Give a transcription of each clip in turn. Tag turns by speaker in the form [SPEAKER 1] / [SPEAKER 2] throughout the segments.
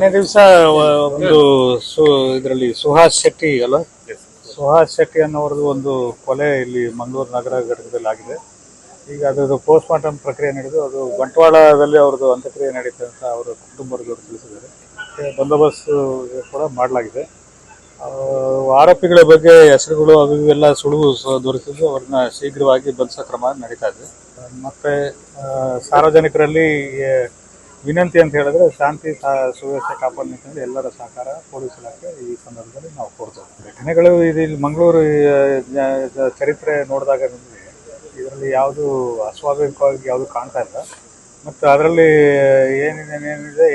[SPEAKER 1] ನಿನ್ನೆ ದಿವಸ ಒಂದು ಇದರಲ್ಲಿ ಸುಹಾಸ್ ಶೆಟ್ಟಿ ಅಲ್ಲ, ಸುಹಾಸ್ ಶೆಟ್ಟಿ ಅನ್ನೋರದ್ದು ಒಂದು ಕೊಲೆ ಇಲ್ಲಿ ಮಂಗಳೂರು ನಗರ ಘಟಕದಲ್ಲಿ ಆಗಿದೆ. ಈಗ ಅದು ಪೋಸ್ಟ್ ಮಾರ್ಟಮ್ ಪ್ರಕ್ರಿಯೆ ನಡೆದು ಅದು ಬಂಟ್ವಾಳದಲ್ಲಿ ಅವ್ರದ್ದು ಅಂತ್ಯಕ್ರಿಯೆ ನಡೀತದೆ ಅಂತ ಅವರ ಕುಟುಂಬದವರು ತಿಳಿಸಿದ್ದಾರೆ. ಬಂದೋಬಸ್ತ್ ಕೂಡ ಮಾಡಲಾಗಿದೆ. ಆರೋಪಿಗಳ ಬಗ್ಗೆ ಹೆಸರುಗಳು ಅವು ಇವೆಲ್ಲ ಸುಳುವು ದೊರೆತಿದ್ದು ಅವ್ರನ್ನ ಶೀಘ್ರವಾಗಿ ಬಂಧಿಸೋ ಕ್ರಮ ನಡೀತಾ ಇದೆ. ಮತ್ತೆ ಸಾರ್ವಜನಿಕರಲ್ಲಿ ವಿನಂತಿ ಅಂತ ಹೇಳಿದ್ರೆ ಶಾಂತಿ ಸುವ್ಯವಸ್ಥೆ ಕಾಪಾಡ ನಿಟ್ಟಿನಲ್ಲಿ ಎಲ್ಲರ ಸಹಕಾರ ಪೊಲೀಸ್ ಇಲಾಖೆ ಈ ಸಂದರ್ಭದಲ್ಲಿ ನಾವು ಕೋರ್ತೇವೆ. ಘಟನೆಗಳು ಇಲ್ಲಿ ಮಂಗಳೂರು ಚರಿತ್ರೆ ನೋಡಿದಾಗ ನಮಗೆ ಇದರಲ್ಲಿ ಯಾವುದು ಅಸ್ವಾಭಾವಿಕವಾಗಿ ಯಾವುದು ಕಾಣ್ತಾ ಇಲ್ಲ. ಮತ್ತು ಅದರಲ್ಲಿ ಏನಿದೆ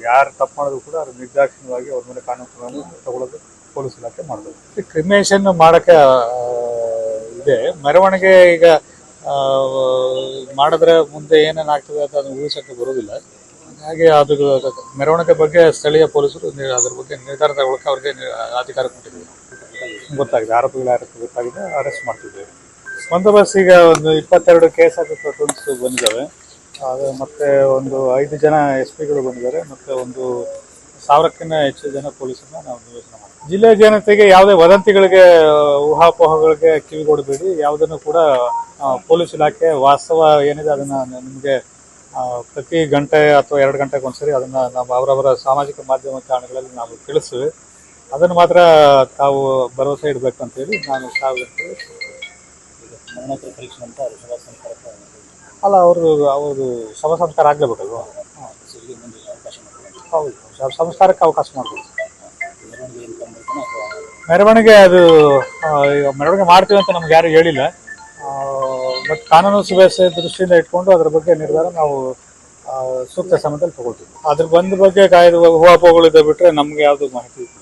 [SPEAKER 1] ಯಾರು ತಪ್ಪು ಮಾಡೋದು ಕೂಡ ಅದು ನಿರ್ದಾಕ್ಷಿಣ್ಯವಾಗಿ ಅವ್ರ ಮೇಲೆ ಕಾನೂನು ಕ್ರಮ ತಗೊಳ್ಳೋದು ಪೊಲೀಸ್ ಇಲಾಖೆ ಮಾಡ್ಬೋದು. ಕ್ರಿಮಿನೇಷನ್ ಮಾಡೋಕ್ಕೆ ಇದೆ. ಮೆರವಣಿಗೆ ಈಗ ಮಾಡಿದ್ರೆ ಮುಂದೆ ಏನೇನಾಗ್ತದೆ ಅಂತ ಅದನ್ನು ಊಹಿಸೋಕ್ಕೆ ಬರೋದಿಲ್ಲ. ಹಾಗೆ ಅದು ಮೆರವಣಿಗೆ ಬಗ್ಗೆ ಸ್ಥಳೀಯ ಪೊಲೀಸರು ಅದ್ರ ಬಗ್ಗೆ ನಿರ್ಧಾರ ತಗೊಳ್ಳೋಕೆ ಅವ್ರಿಗೆ ಅಧಿಕಾರ ಕೊಟ್ಟಿದ್ದೀವಿ. ಗೊತ್ತಾಗಿದೆ, ಆರೋಪಿಗಳ ಗೊತ್ತಾಗಿದೆ, ಅರೆಸ್ಟ್ ಮಾಡ್ತಿದ್ದೇವೆ. ಬಂದೋಬಸ್ತ್ ಈಗ ಒಂದು 22 ಕೇಸ್ ಆಗಿ ಪ್ರಕರಣಗಳು ಬಂದಿದ್ದಾವೆ. ಅದು ಮತ್ತೆ ಒಂದು 5 ಜನ SP ಗಳು ಬಂದಿದ್ದಾರೆ. ಮತ್ತೆ ಒಂದು 1000ಕ್ಕಿಂತ ಹೆಚ್ಚು ಜನ ಪೊಲೀಸರನ್ನ ನಾವು ನಿಯೋಜನೆ ಮಾಡ್ತೀವಿ. ಜಿಲ್ಲೆಯ ಜನತೆಗೆ ಯಾವುದೇ ವದಂತಿಗಳಿಗೆ, ಊಹಾಪೋಹಗಳಿಗೆ ಕಿವಿಗೊಡಬೇಡಿ. ಯಾವುದನ್ನು ಕೂಡ ಪೊಲೀಸ್ ಇಲಾಖೆ ವಾಸ್ತವ ಏನಿದೆ ಅದನ್ನ ನಿಮಗೆ ಪ್ರತಿ ಗಂಟೆ ಅಥವಾ 2 ಗಂಟೆಗೆ ಒಂದ್ಸರಿ ಅದನ್ನ ನಾವು ಅವರವರ ಸಾಮಾಜಿಕ ಮಾಧ್ಯಮ ತಾಣಗಳಲ್ಲಿ ನಾವು ತಿಳಿಸ್ತೀವಿ. ಅದನ್ನು ಮಾತ್ರ ತಾವು ಭರವಸೆ ಇಡಬೇಕು ಅಂತೇಳಿ ನಾನು
[SPEAKER 2] ಪರೀಕ್ಷೆ ಅಂತ
[SPEAKER 1] ಅಲ್ಲ, ಅವ್ರದ್ದು ಶವ ಸಂಸ್ಕಾರ ಆಗಲೇಬೇಕಲ್ವ? ಹೌದು, ಶವ ಸಂಸ್ಕಾರಕ್ಕೆ ಅವಕಾಶ ಮಾಡ್ಬೋದು. ಮೆರವಣಿಗೆ ಅದು ಈಗ ಮೆರವಣಿಗೆ ಮಾಡ್ತೀವಿ ಅಂತ ನಮ್ಗೆ ಯಾರು ಹೇಳಿಲ್ಲ. ಮತ್ತು ಕಾನೂನು ಸುವ್ಯವಸ್ಥೆ ದೃಷ್ಟಿಯಿಂದ ಇಟ್ಕೊಂಡು ಅದರ ಬಗ್ಗೆ ನಿರ್ಧಾರ ನಾವು ಸೂಕ್ತ ಸಮಯದಲ್ಲಿ ತಗೊಳ್ತೀವಿ. ಅದ್ರ ಬಗ್ಗೆ ಊಹಾಪೋಹಗಳಿದ್ದ ಬಿಟ್ಟರೆ ನಮ್ಗೆ ಯಾವುದು ಮಾಹಿತಿ ಇಲ್ಲ.